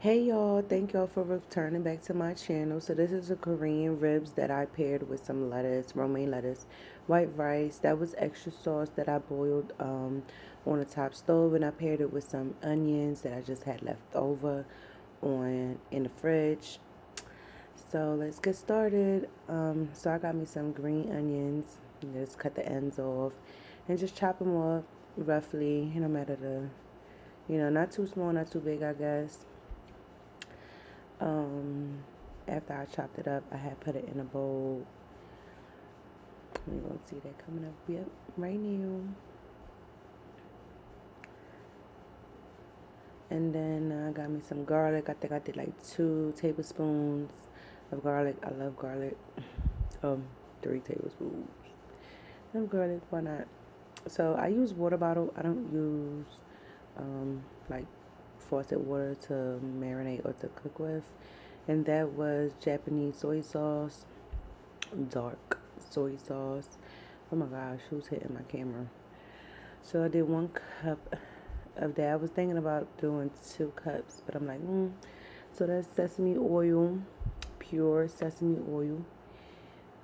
Hey y'all, thank y'all for returning back to my channel. So this is a Korean ribs that I paired with some lettuce, romaine lettuce, white rice. That was extra sauce that I boiled on the top stove, and I paired it with some onions that I just had left over on in the fridge. So let's get started. So I got me some green onions. Just cut the ends off and just chop them off roughly. No matter not too small, not too big, I guess. Um, After I chopped it up, I had put it in a bowl. You're gonna see that coming up. Yep, right now. And then I got me some garlic. I think I did like 2 tablespoons of garlic. I love garlic. 3 tablespoons of garlic. Why not? So I use water bottle. I don't use like faucet water to marinate or to cook with. And that was Japanese soy sauce, dark soy sauce. Oh my gosh, who's hitting my camera? So I did 1 cup of that. I was thinking about doing 2 cups, but I'm like, So that's sesame oil, pure sesame oil.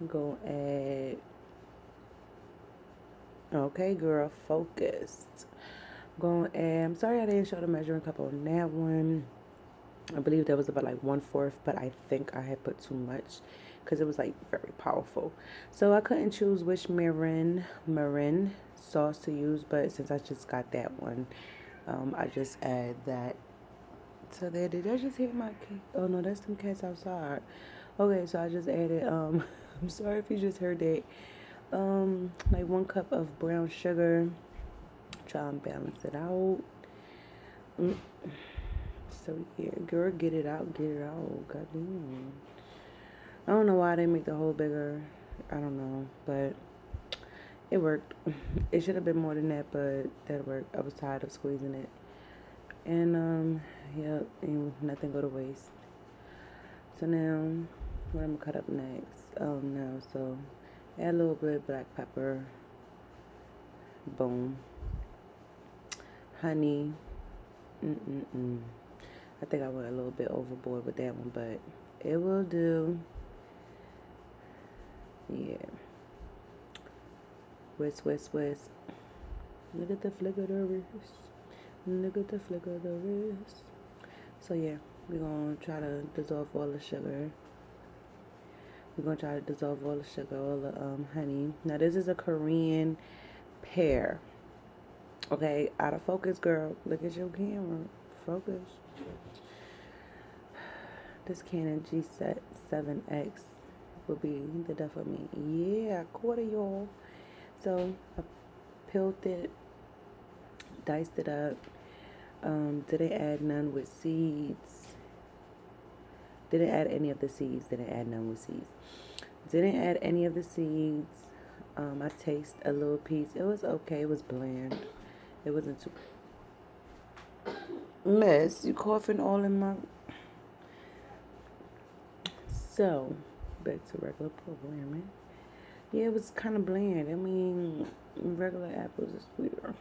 Go add. Okay, girl, focused. Go add. I'm sorry I didn't show the measuring cup on that one. I believe that was about like 1/4, but I think I had put too much because it was like very powerful. So I couldn't choose which marin sauce to use, but since I just got that one, I just add that. So there, did I just hit my cat? Oh no, that's some cats outside. Okay, so I just added, I'm sorry if you just heard that. Like 1 cup of brown sugar. Try and balance it out. Mm. So yeah, girl, get it out, get it out. Goddamn. I don't know why they make the hole bigger. I don't know, but it worked. It should have been more than that, but that worked. I was tired of squeezing it. And yep, and nothing go to waste. So now, what I'm gonna cut up next? No, so add a little bit of black pepper. Boom. Honey. I think I went a little bit overboard with that one, but it will do. Yeah. Whisk, whisk, whisk. Look at the flick of the wrist. Look at the flick of the wrist. So yeah, we're gonna try to dissolve all the sugar. We're gonna try to dissolve all the sugar, all the honey. Now this is a Korean pear. Okay, out of focus, girl. Look at your camera. Focus. This Canon G7X will be the death of me. Yeah, quarter y'all. So I peeled it, diced it up. Didn't add none with seeds. Didn't add any of the seeds. Didn't add none with seeds. Didn't add any of the seeds. I taste a little piece. It was okay. It was bland. It wasn't too mess. You coughing all in my. So back to regular programming. Yeah, it was kind of bland. I mean, regular apples is sweeter.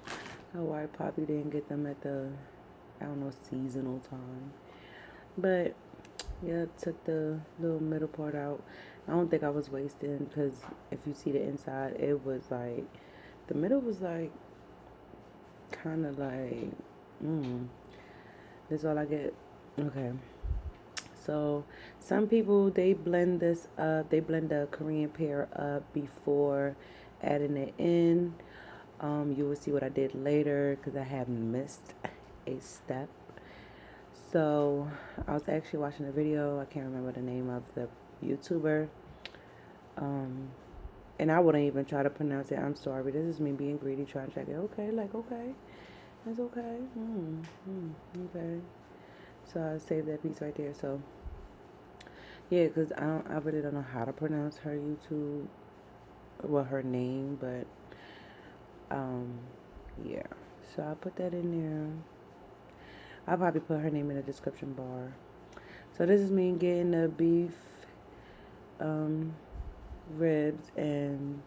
Oh, I probably didn't get them at the, I don't know, seasonal time. But yeah, took the little middle part out. I don't think I was wasting because if you see the inside, it was like, the middle was like, kind of like, that's all I get. Okay. So some people, they blend this up. They blend the Korean pear up before adding it in. You will see what I did later because I have missed a step. So I was actually watching a video. I can't remember the name of the YouTuber. And I wouldn't even try to pronounce it. I'm sorry. This is me being greedy, trying to check it. Okay, like, okay. That's okay. Okay. So I saved that piece right there. So yeah, because I really don't know how to pronounce her YouTube, well, her name, but yeah. So I put that in there. I'll probably put her name in the description bar. So this is me getting the beef ribs and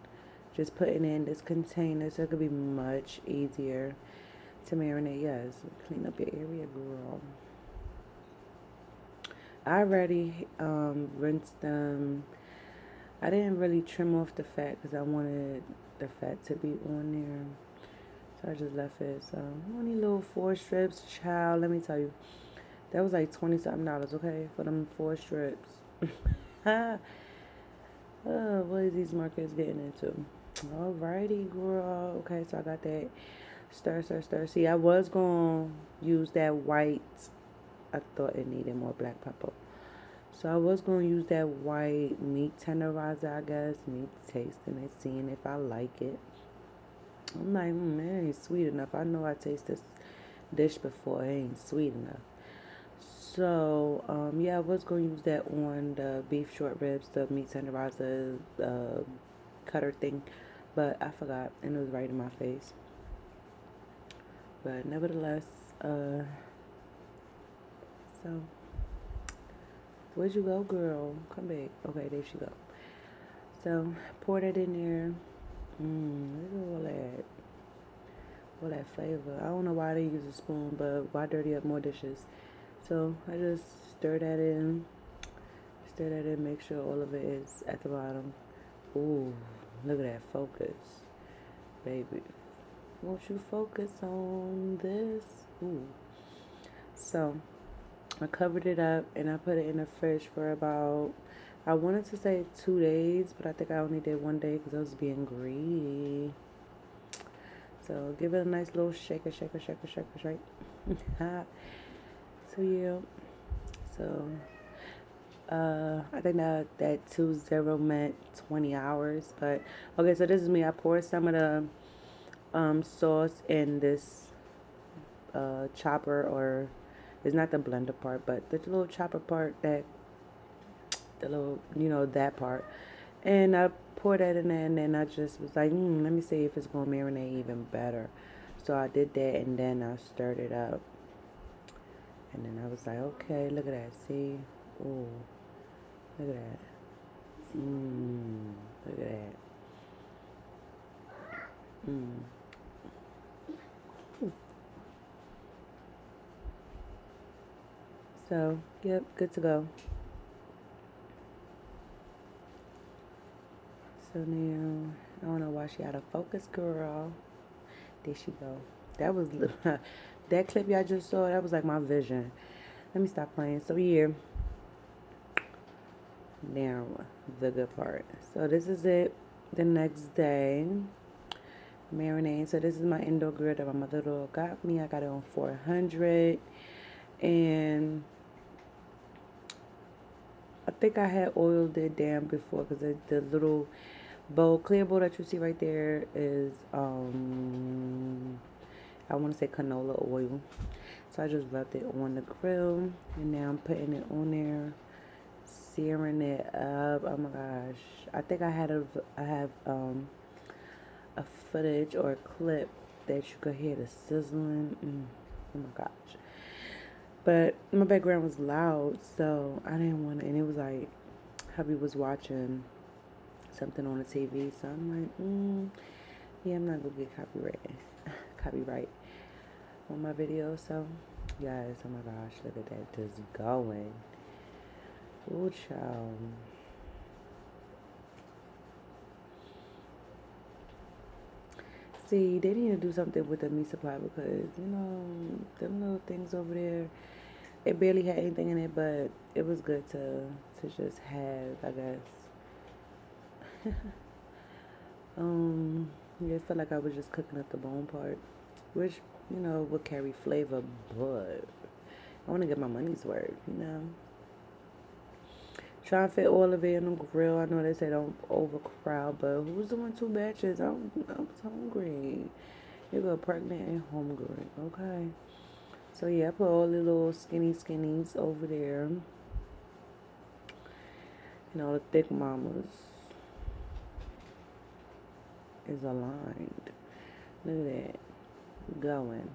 just putting in this container so it could be much easier to marinate. Yes, clean up your area, girl. I already rinsed them. I didn't really trim off the fat because I wanted the fat to be on there. So I just left it. So only little 4 strips, child. Let me tell you, that was like 20 something dollars, okay, for them 4 strips. What is these markets getting into? Alrighty, girl. Okay, so I got that. Stir, stir, stir. See, I was gonna use that white. I thought it needed more black pepper. So I was gonna use that white meat tenderizer, I guess, meat tasting it, seeing if I like it. I'm like, man, it ain't sweet enough. I know I taste this dish before. It ain't sweet enough. So, yeah, I was gonna use that on the beef short ribs, the meat tenderizer, cutter thing, but I forgot, and it was right in my face. But nevertheless, so where'd you go, girl? Come back. Okay, there she go. So pour that in there. Look at all that flavor. I don't know why they use a spoon, but why dirty up more dishes? So I just stir that in. Stir that in. Make sure all of it is at the bottom. Ooh, look at that focus, baby. Won't you focus on this? Ooh. So I covered it up and I put it in the fridge for about, I wanted to say 2 days, but I think I only did 1 day because I was being greedy. So give it a nice little shaker, shaker, shaker, shaker, shake. So yeah. So I think that 20 meant 20 hours. But okay, so this is me. I poured some of the sauce in this chopper, or it's not the blender part, but the little chopper part, that the little, that part. And I poured that in there, and then I just was like, let me see if it's gonna marinate even better. So I did that, and then I stirred it up, and then I was like, okay, look at that, see, ooh, look at that, look at that, So yep, good to go. So now I don't know why she out of focus, girl. There she go. That was that clip y'all just saw. That was like my vision. Let me stop playing. So yeah, now the good part. So this is it. The next day, marinade. So this is my indoor grill that my mother got me. I got it on 400, and I think I had oiled it down before because the little bowl, clear bowl that you see right there is I want to say canola oil. So I just rubbed it on the grill, and now I'm putting it on there, searing it up. Oh my gosh! I think I have a footage or a clip that you could hear the sizzling. Oh my gosh! But my background was loud, so I didn't want to. And it was like hubby was watching something on the TV, so I'm like, yeah, I'm not gonna get copyright on my video. So guys, oh my gosh, look at that, just going. Ooh, child. See, they need to do something with the meat supply because, them little things over there, it barely had anything in it, but it was good to just have, I guess. Yeah, it felt like I was just cooking up the bone part, which, would carry flavor, but I want to get my money's worth. Try to fit all of it in the grill. I know they say don't overcrowd, but who's doing 2 batches? I was hungry. You go pregnant and hungry, okay? So yeah, I put all the little skinnies over there. The thick mamas is aligned. Look at that. Going.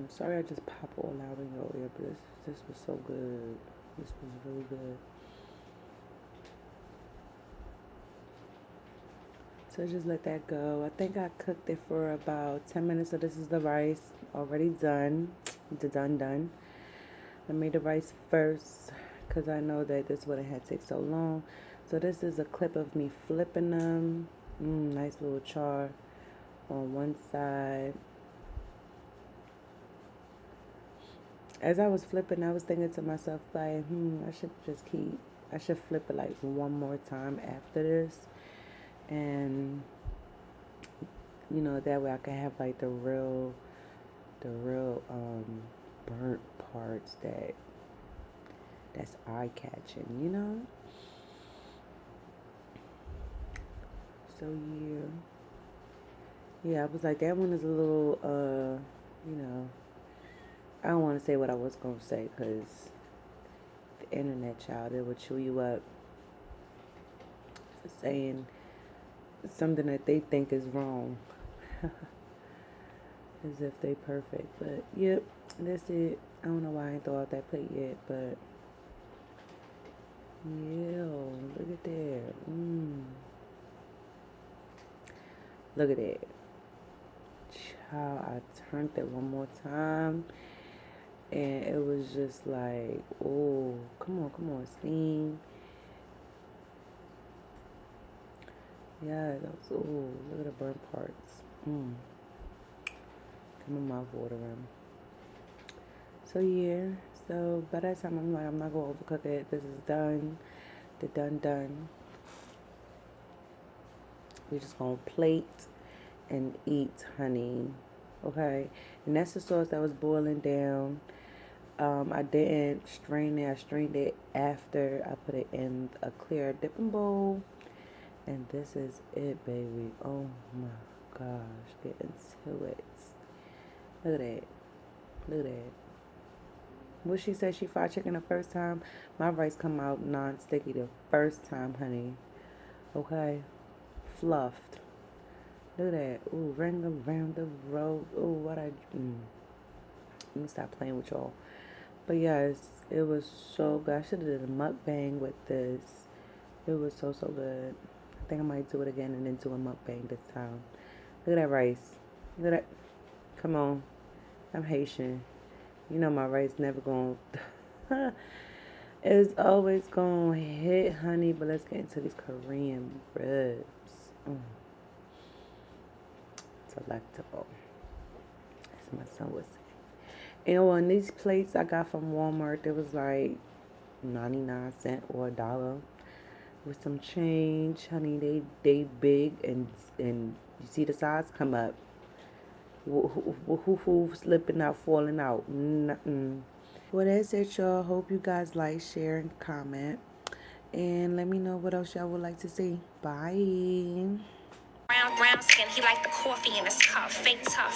Sorry I just pop all out in your ear, but this was so good. This was really good. So just let that go. I think I cooked it for about 10 minutes. So this is the rice already done. The done. I made the rice first because I know that this wouldn't have take so long. So this is a clip of me flipping them. Nice little char on one side. As I was flipping, I was thinking to myself like, I should flip it like one more time after this. And, that way I can have like the real burnt parts that's eye catching. So yeah, I was like, that one is a little I don't want to say what I was gonna say because the internet, child, it will chew you up for saying something that they think is wrong. As if they perfect. But yep, that's it. I don't know why I ain't throw out that plate yet, but yeah, look at that. Look at that. Child, I turned it one more time and it was just like, oh, come on, steam. Yeah, that was, oh, look at the burnt parts. Got my mouth watering. So yeah, so by that time I'm like, I'm not gonna overcook it. This is done. The done. We just gonna plate and eat, honey. Okay, and that's the sauce that was boiling down. I didn't strain it. I strained it after I put it in a clear dipping bowl. And this is it, baby. Oh my gosh, get into it. Look at that. Look at that. What she said, she fried chicken the first time. My rice come out non-sticky the first time, honey. Okay, fluffed. Look at that. Ooh, ring around the road. Ooh, what I. Let me stop playing with y'all. But yes, it was so good. I should have did a mukbang with this. It was so good. I think I might do it again and then do a mukbang this time. Look at that rice. Look at that. Come on. I'm Haitian. You know my rice never going to... It's always going to hit, honey. But let's get into these Korean ribs. Delectable. As my son would say. And on these plates I got from Walmart, it was like 99 cents or $1 with some change, honey. They big and you see the size come up. Who slipping out, falling out? Nothing. Well, that's it, y'all. Hope you guys like, share, and comment. And let me know what else y'all would like to see. Bye. Brown skin, he like the coffee in his cup, fake tough.